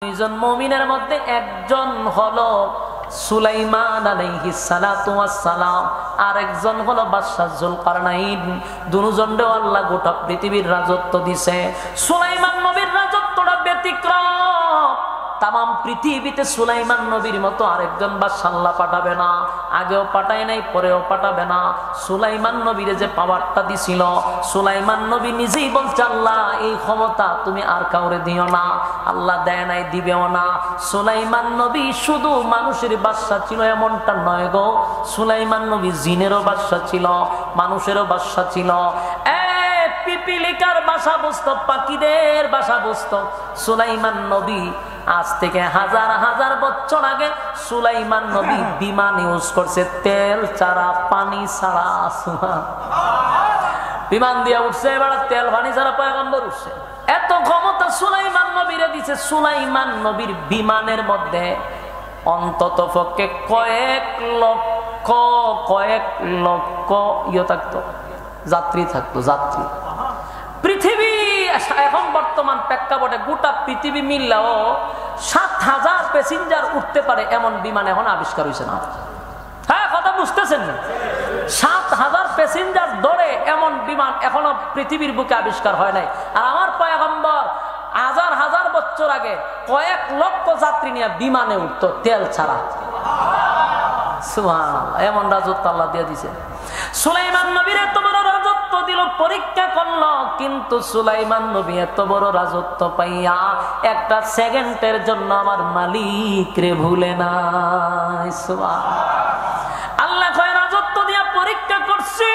দুইজন মুমিনের মধ্যে একজন হলো সুলাইমান আলাইহিস সালাতু ওয়াস সালাম, আর একজন হলো বাদশা যুলকারনাইন। দুজনরে আল্লাহ গোটা পৃথিবীর রাজত্ব দিছে। সুলাইমান নবীর রাজত্বটা ব্যতিক্রম। তামাম পৃথিবীতে সুলাইমান নবীর মতো আরেকজন বাদশা আল্লাহ পাঠাবে না, আগেও পাঠায় নাই, পরেও পাঠাবে না। সুলাইমান নবীর যে পাওয়ারটা দিছিল, সুলাইমান নবী নিজেই বলছে, আল্লাহ এই ক্ষমতা তুমি আর কাউরে দিও না। আল্লাহ দেয় নাই, দিবেও না। সুলাইমান নবী শুধু মানুষের বাদশা ছিল এমনটা নয় গো, সুলাইমান নবী জিনেরও বাদশা ছিল, মানুষেরও বাদশা ছিল। পিপিলিকার বাসা বসতো, পাখিদের বাসা বসতো। সুলাইমান নবী আজ থেকে হাজার হাজার বছর আগে সুলাইমান নবী বিমান ইউজ করছে, তেল ছাড়া, পানি ছাড়া। বিমান দিয়ে উঠছে, এবার তেল পানি ছাড়া পয়গম্বর উঠছে। এত ক্ষমতা সুলাইমান নবীরে দিছে। সুলাইমান নবীর বিমানের মধ্যে অন্তত পক্ষে কয়েক লক্ষ থাকতো, যাত্রী থাকতো, যাত্রী। পৃথিবী এখন বর্তমান প্রেক্ষাপটে গোটা পৃথিবী মিললেও ৭,০০০ প্যাসেঞ্জার উঠতে পারে এমন বিমান এখন আবিষ্কার হয়েছে না। হ্যাঁ, কথা বুঝতেছেন না? ৭,০০০ প্যাসেঞ্জার ধরে এমন বিমান এখনো পৃথিবীর বুকে আবিষ্কার হয় নাই। আর আমার পয়গম্বর হাজার হাজার বছর আগে কয়েক লক্ষ যাত্রী নিয়ে বিমানে উঠতো, তেল ছাড়া। সুবহানাল্লাহ, এমন রাজত্ব আল্লাহ দিয়ে দিছে। সুলাইমান নবীর এত বড় রাজত্ব দিল, পরীক্ষা করলো, কিন্তু সুলাইমান নবী এত বড় রাজত্ব পাইয়া একটা সেকেন্ডের জন্য আমার মালিক রে ভুলে নাই। সুবহানাল্লাহ, আল্লাহ কয় রাজত্ব দিয়া পরীক্ষা করছি,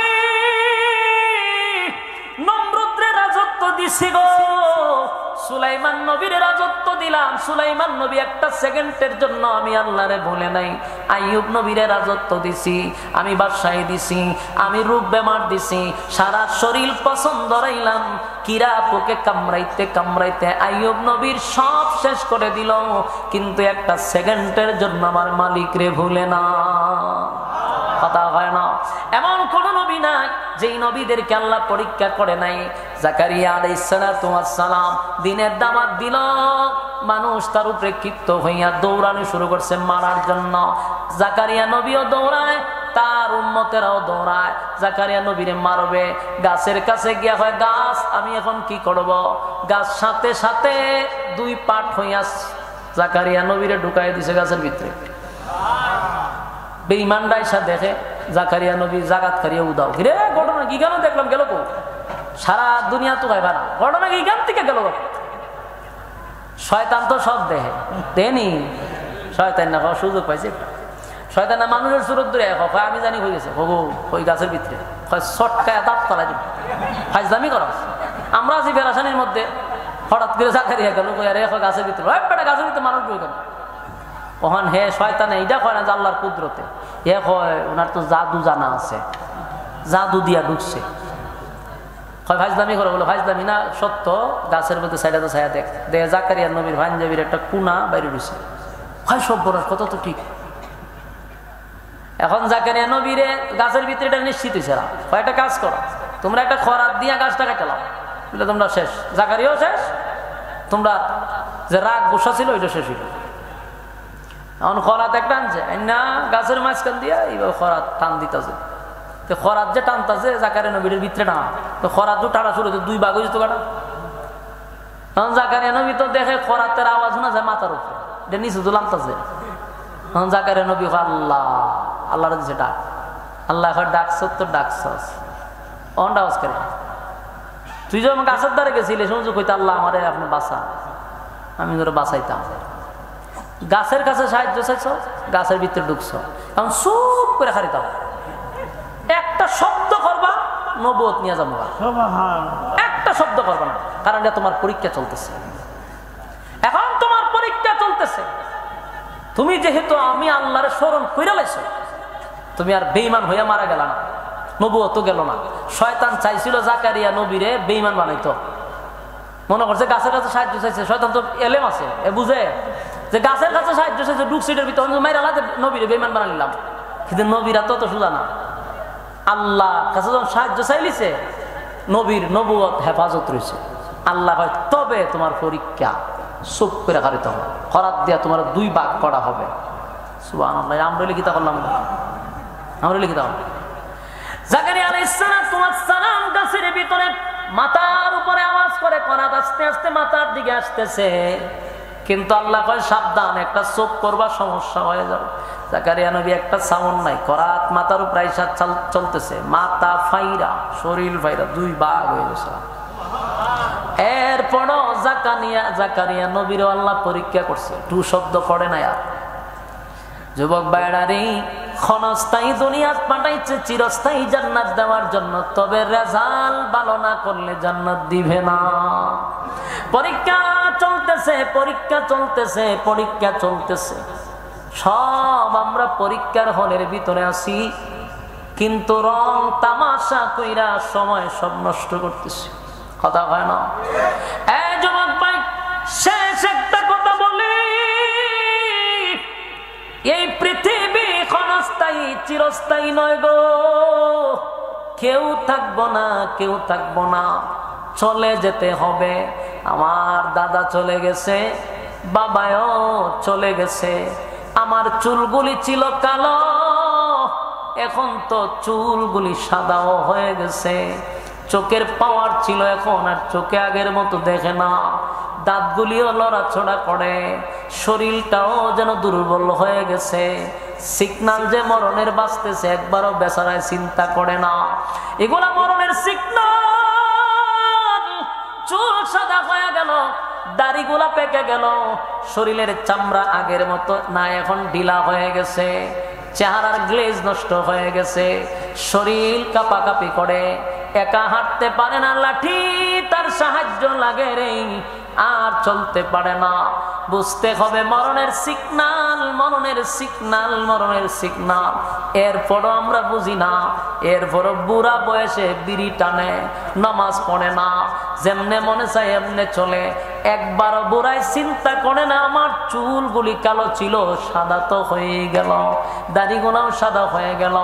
নমরুদরে রাজত্ব দিছি গো, সুলাইমান নবীর রাজত্ব দিলাম। সুলাইমান নবী একটা সেকেন্ডের জন্য আমি আল্লাহরে ভুলে নাই। আইয়ুব নবীরে রাজত্ব দিছি, আমি বাদশাহী দিছি, আমি রূপ বেমার দিছি, সারা শরীর পছন্দ রাইলাম। কিরা পোকে কামড়াইতে কামড়াইতে আইয়ুব নবীর সব শেষ করে দিল, কিন্তু একটা সেকেন্ডের জন্য আমার মালিক রে ভুলে না। কথা হয় না? এমন কোন নবী নাই যেই নবীদেরকে আল্লাহ পরীক্ষা করে নাই। জাকারিয়া আলাইহিস সালাতু ওয়াস সালাম দিনের দাওয়াত দিল, মানুষ তার উপরে ক্ষিপ্ত হইয়া দৌড়ানো শুরু করছে মারার জন্য। জাকারিয়া নবীও দৌড়ায়, তার উম্মতেরাও দৌড়ায়, জাকারিয়া নবীরে মারবে। গাছের কাছে গিয়া হয়, গাছ আমি এখন কি করব? গাছ সাথে সাথে দুই পাট হইয়া জাকারিয়া নবীরে ঢুকাই দিছে গাছের ভিতরে। বেঈমানরা এসে দেখে জাকারিয়া নবী জাগাত কারিয়া উদাও, রে ঘটনা কি কেন দেখলাম গেল কো? সারা দুনিয়া তো খাইবা না, ঘটনা কি গান থেকে গেল? শয়তান তো সব দেখে, দেনি শয়তান না খাওয়া সুযোগ পাইছে। শয়তান না মানুষের সুরত ধরে আমি জানি হয়ে গেছে হবো ওই গাছের ভিতরে শটকায় দাঁত তলায় দিব, ফাইজলামি করা। আমরা আছি বেড়াশানির মধ্যে, হঠাৎ করে জাকারিয়া গেল গাছের ভিতরে, গাছের ভিতরে মানুষ ঢুকে গেল। কখন হে শয়তানে এইটা কয় না যে আল্লাহর কুদরতে, এ কয় ওনার তো জাদু জানা আছে, জাদু দিয়া ঢুকছে। হয় ফাইজলামি করে, বলো ফাইজলামি না সত্য। গাছের মধ্যে সাইডা তো ছায়া দেখ দেখে জাকারিয়া নবীর পাঞ্জাবির একটা কুনা বাইরে রয়েছে। হয় সব বড় কথা তো ঠিক। এখন জাকারিয়া নবীরে গাছের ভিতরে এটা নিশ্চিত হয়েছে না, একটা কাজ করো, তোমরা একটা খরাত দিয়া গাছটা কাটালাম, বলে তোমরা শেষ, জাকারিয়াও শেষ, তোমরা যে রাগ গোসা ছিল ওইটা শেষ হইল। এখন খরাত একটা আনছে না, গাছের মাঝখান দিয়া এইভাবে খরাত টান দিতেছে। তো খরাত যে টানতেছে জাকারিয়া নবীর ভিতরে টান, তো খরাত তো টানা শুরু দুই ভাগ হয়েছে তো কাটা। এখন জাকারিয়া নবী তো দেখে খরাতের আওয়াজ শোনা যায় মাথার উপরে, এটা নিচে তো নামতেছে। এখন জাকারিয়া নবী আল্লাহ আল্লাহ দিছে ডাক, আল্লাহ ডাকছ তো ডাকছস অনটা আওয়াজ করে। তুই যখন গাছের দ্বারে গেছিলি শুনছো কইতে আল্লাহ আমারে আপনি বাঁচা, আমি ধরে বাঁচাইতাম। গাছের কাছে সাহায্য চাইছ, গাছের ভিতরে ঢুকছ, এখন চুপ করে খারিতাম, একটা শব্দ করবা নবুয়ত নিয়ে যাবো, একটা শব্দ করবা না, কারণ এটা তোমার পরীক্ষা চলতেছে। এখন তোমার পরীক্ষা চলতেছে, তুমি যেহেতু আমি আল্লাহরে স্মরণ কইরা লাইছো, তুমি আর বেঈমান হইয়া মারা গেল না, নবুয়ত গেল না। শয়তান চাইছিল জাকারিয়া নবীরে বেঈমান বানাইতো, মনে করছে গাছের কাছে সাহায্য চাইছে। শয়তান তো এলেম আছে, এ বুঝে যে গাছের কাছে সাহায্য চাইছে, ডুকসিটের ভিতরে মাইরা আলাদা নবীরে বেঈমান বানা নিলাম। কিন্তু নবীরা তো সোজা না, আল্লাহ কাছে যখন সাহায্য চাইলিছে, নবীর নবুয়ত হেফাজত রয়েছে। আল্লাহ হয় তবে তোমার পরীক্ষা, চুপ করে খারিতে হবে, খরাত দিয়া তোমার 2 ভাগ করা হবে। সুবহানাল্লাহ। আমরা লিখিতা করলাম, আমরা লিখিতা করলাম। জাকারিয়া আলাইহিস সালাম গাছের ভিতরে মাথার উপরে আওয়াজ করে করাত আস্তে আস্তে মাথার দিকে আসতেছে, কিন্তু আল্লাহ কয় সাবধান, একটা চোখ করবা সমস্যা হয়ে যাবে। জাকারিয়া নবী একটা সাউন্ড নাই, করাত মাথার উপর আইসা চলতেছে, মাথা ফাইরা শরীর ফাইরা 2 ভাগ হয়ে গেছে। এরপরও জাকারিয়া নবীর আল্লাহ পরীক্ষা করছে, 2 শব্দ পড়ে না। আর যুবক ভাইরারে ক্ষণস্থায়ী দুনিয়াত পাঠাইছে চিরস্থায়ী জান্নাত দেওয়ার জন্য, তবে রেজাল্ট ভালো না করলে জান্নাত দিবে না। পরীক্ষা চলতেছে, পরীক্ষা চলতেছে, পরীক্ষা চলতেছে। সব আমরা পরীক্ষার হলের ভিতরে আছি, কিন্তু রং তামাশা কইরা সময় সব নষ্ট করতেছি। কথা হয় না? এই যুবক ভাই, শেষ একটা কথা বলি, এই পৃথিবী ক্ষণস্থায়ী চিরস্থায়ী নয় গো। কেউ থাকবো না, কেউ থাকবো না, চলে যেতে হবে। আমার দাদা চলে গেছে, বাবাও চলে গেছে। আমার চুলগুলি ছিল কালো, এখন তো চুলগুলি সাদাও হয়ে গেছে। চোখের পাওয়ার ছিল, এখন আর চোখে আগের মতো দেখে না। দাঁতগুলিও লড়াছড়া করে, শরীরটাও যেন দুর্বল হয়ে গেছে। সিগনাল যে মরণের বাঁচতেছে একবারও বেচারায় চিন্তা করে না। এগুলা মরণের সিগনাল। চুল সাদা হয়ে গেল, দাড়িগুলা পেকে গেল, শরীরের চামড়া আগের মতো না, এখন ঢিলা হয়ে গেছে। চেহারার গ্লেজ নষ্ট হয়ে গেছে, শরীর কাঁপাকাঁপি করে, একা হাঁটতে পারে না, লাঠি তার সাহায্য লাগে রে, আর চলতে পারে না। বুঝতে হবে মরণের সিগনাল, মরণের সিগনাল, মরণের সিগনাল। এরপরও আমরা বুঝি না, এরপরও বুড়া বয়সে বিড়ি টানে, নামাজ পড়ে না, যেমনে মনে চায় এমনে চলে। একবারও বুড়ায় চিন্তা করে না আমার চুলগুলি কালো ছিল, সাদা তো হয়ে গেল, দাড়িগুলাও সাদা হয়ে গেল,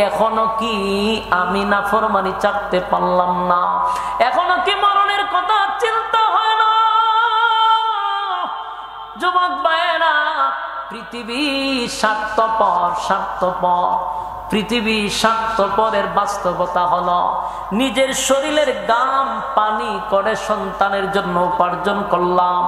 এখনো কি আমি নাফরমানি চাপতে পারলাম না? এখনো কি মরণের কথা চিন্তা হয় না? যুবক ভাইয়েরা, পৃথিবী স্বার্থপর, স্বার্থপর। পৃথিবী স্বার্থপরের বাস্তবতা হলো নিজের শরীরের গাম পানি করে সন্তানের জন্য উপার্জন করলাম,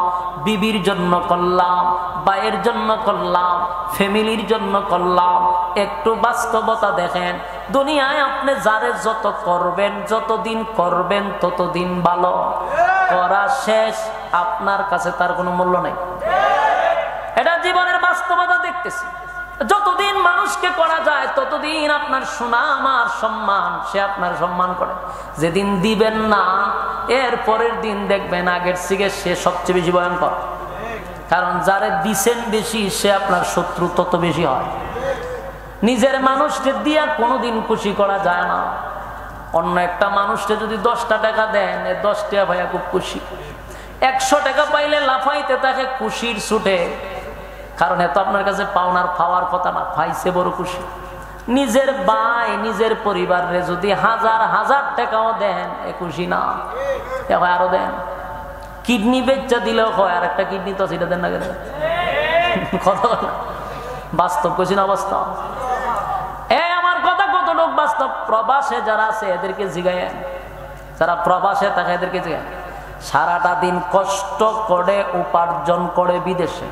বিবির জন্য করলাম, ভাইয়ের জন্য করলাম, ফ্যামিলির জন্য করলাম। একটু বাস্তবতা দেখেন, দুনিয়ায় আপনি যারে যত করবেন, যতদিন করবেন ততদিন ভালো। করা শেষ, আপনার কাছে তার কোনো মূল্য নেই। এটা জীবনের বাস্তবতা দেখতেছি। যতদিন মানুষকে করা যায় ততদিন আপনার সুনাম আর সম্মান, সে আপনার সম্মান করে। যেদিন দিবেন না, এর পরের দিন দেখবেন আগের থেকে সে সবচেয়ে বেশি ভয়ঙ্কর। কারণ যারে দিছেন বেশি, সে আপনার শত্রু তত বেশি হয়। নিজের মানুষকে দিয়া কোনোদিন খুশি করা যায় না। অন্য একটা মানুষকে যদি 10টা টাকা দেন, 10 টাকা ভাইয়া খুব খুশি। 100 টাকা পাইলে লাফাইতে তাকে খুশির ছুটে, কারণ এত আপনার কাছে পাওনার পাওয়ার কথা না, পাইছে বড় খুশি। নিজের ভাই, নিজের পরিবারে যদি 1000 টাকাও দেন, এ খুশি না, আরো দেন। কিডনি বেচা দিলেও হয়, আর একটা কিডনি তো সেটা দেন না কেন? কথা বাস্তব কইছি না? বাস্তব। আমার কথা কতটুকু বাস্তব? প্রবাসে যারা আছে এদেরকে জিগায়েন, যারা প্রবাসে থাকে এদেরকে জিগায়েন। সারাটা দিন কষ্ট করে উপার্জন করে বিদেশে,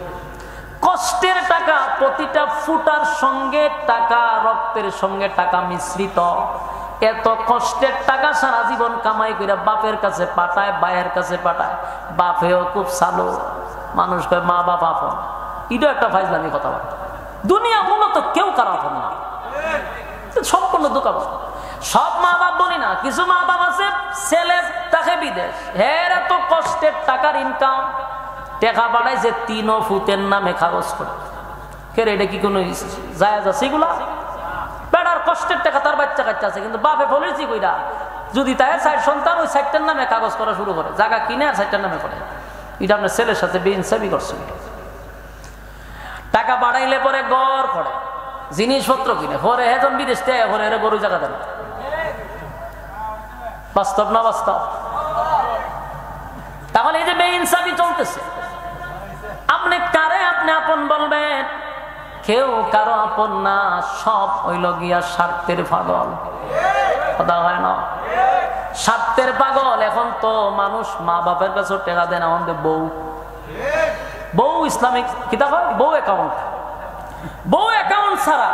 কষ্টের টাকা, প্রতিটা ফুটার সঙ্গে টাকা, রক্তের সঙ্গে টাকা মিশ্রিত। এত কষ্টের টাকা সারা জীবন কামাই করে বাপের কাছে পাঠায়, ভাইয়ের কাছে পাঠায়। বাপেও খুব চালু, মানুষ কয় মা বাপ আপন। এটা একটা ফাইজলামি কথাবার্তা। দুনিয়া মূলত কেউ কারো আপন না, সম্পূর্ণ দোকান। সব মা বাপ বলি না, কিছু মা বাপ আছে ছেলে তাকে বিদেশ, হের এত কষ্টের টাকার ইনকাম, টাকা বাড়াইছে 3 ফুতের নামে কাগজ করে। কেরে এটা কি কোনো জায়েজ আছে? এগুলা বেড়ার কষ্টের টাকা, তার বাচ্চা কাচ্চা আছে, কিন্তু বাপে বলেছি কইরা যদি তাই 4 সন্তান, ওই 4টার নামে কাগজ করা শুরু করে, জায়গা কিনে আর 4টার নামে করে। এটা আপনার ছেলের সাথে বেইনসাফি করছে। টাকা বাড়াইলে পরে গড় করে, জিনিসপত্র কিনে, পরে হেজন বিদেশ থেকে পরে এরা গরু জায়গা দেন। বাস্তব না বাস্তব? তাহলে এই যে বেইনসাফি চলতেছে, আপনি আপন বলবেন, কেউ কারো আপন না, সব হইল গিয়া স্বার্থের পাগল। কথা হয় না? স্বার্থের পাগল। এখন তো মানুষ মা বাপের কাছে টাকা দেয় না, আমাদের বউ ইসলামিক কিতাব হয়, বউ অ্যাকাউন্ট ছাড়া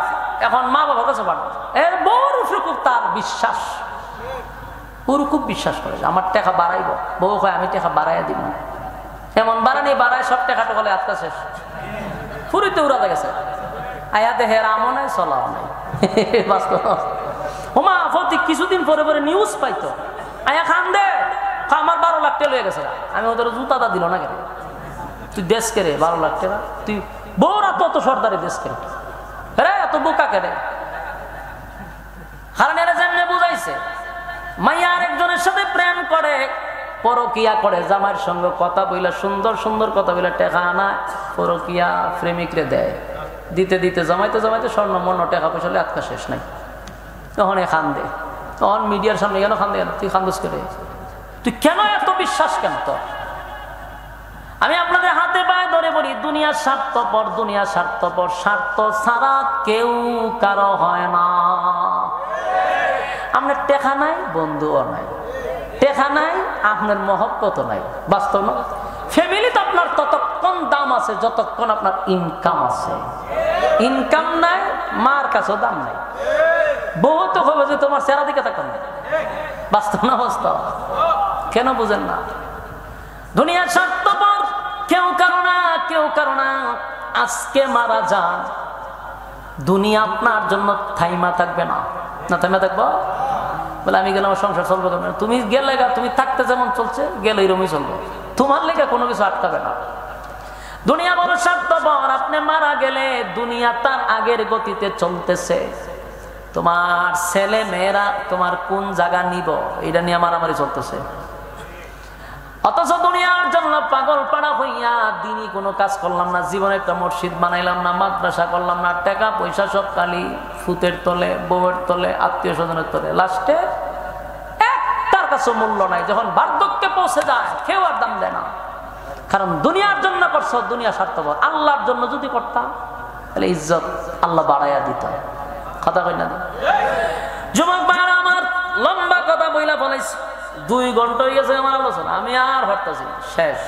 এখন মা বাবার কাছে পাঠায়। এর বউর উপরে খুব তার বিশ্বাস, পুরো খুব বিশ্বাস করে আমার টাকা বাড়াইব। বউ কয় আমি টাকা বাড়াইয়া দিব, এমন বাড়ানি বাড়ায় সব টাকা টোকালে আজকা শেষ, পুরীতে উড়াতে গেছে। আয়াতে হের আমও নাই, চলাও নাই। বাস্তব হোমা প্রতি কিছুদিন পরে পরে নিউজ পাইতো, আয়া খান দে আমার 12 লাখ টাকা লয়ে গেছে। আমি ওদের জুতাটা দিল না কেন, তুই দেশ কে রে 12 লাখ টাকা, তুই বউরা তো সর্দারি দেশ কে রে, এত বোকা কে রে? কারণ এরা যেমনি বুঝাইছে, মাইয়া আরেকজনের সাথে প্রেম করে, পরকিয়া করে, জামাইয়ের সঙ্গে কথা বইলা সুন্দর সুন্দর কথা বইলা টাকা আনা পরকিয়া প্রেমিকরে দেয়। দিতে দিতে জমাইতে জমাইতে স্বর্ণ মন্য টাকা পয়সা আজকা শেষ নাই। তখন এ খান দে, তখন মিডিয়ার সামনে কেন খান দে, তুই খান্দোস করে, তুই কেন এত বিশ্বাস কেন তোর? আমি আপনাদের হাতে পায়ে ধরে বলি, দুনিয়া স্বার্থপর, দুনিয়া স্বার্থপর, স্বার্থ ছাড়া কেউ কারো হয় না। আপনার টেকা নাই, বন্ধুও নাই, টেকা নাই, আপনার মহব্বত নাই। বাস্তব না? ফ্যামিলি তো আপনার ততক্ষণ দাম আছে যতক্ষণ আপনার ইনকাম আছে। ইনকাম নাই, মার কাছেও দাম নাই। বহু তো হবে যে তোমার চেহারা দিকে তাকান না। বাস্তব না? বাস্তব। কেন বুঝেন না? দুনিয়া স্বার্থপর, কেউ কারো না, কেউ কারো না। আজকে মারা যান, দুনিয়া আপনার জন্য থাইমা থাকবে না। না থাইমা থাকবো? বলে আমি গেলে আমার সংসার চলবে কেন? তুমি গেলে, তুমি থাকতে যেমন চলছে গেলে এরকমই চলবো, তোমার লেগে কোনো কিছু আটকাবে না। দুনিয়া বড় স্বার্থপর। আপনি মারা গেলে দুনিয়া তার আগের গতিতে চলতেছে। তোমার ছেলে মেয়েরা তোমার কোন জায়গা নিব এটা নিয়ে মারামারি চলতেছে। অথচ দুনিয়ার জন্য পাগল পাড়া হইয়া দিনই কোনো কাজ করলাম না, জীবনে একটা মসজিদ বানাইলাম না, মাদ্রাসা করলাম না, টাকা পয়সা সব খালি ফুতের তলে, বউয়ের তলে, আত্মীয় স্বজনের তলে। লাস্টে একটার কাছে মূল্য নাই। যখন বার্ধক্যে পৌঁছে যায় কেউ আর দাম দেয় না। কারণ দুনিয়ার জন্য করছো, দুনিয়া স্বার্থপর। আল্লাহর জন্য যদি করতাম তাহলে ইজ্জত আল্লাহ বাড়াইয়া দিত। কথা কই না? যুবক ভাইরা আমার, লম্বা কথা বইলা ফলাইছি, 2 ঘন্টা হয়ে গেছে আমার আলোচনা, আমি আর হরতাছি শেষ।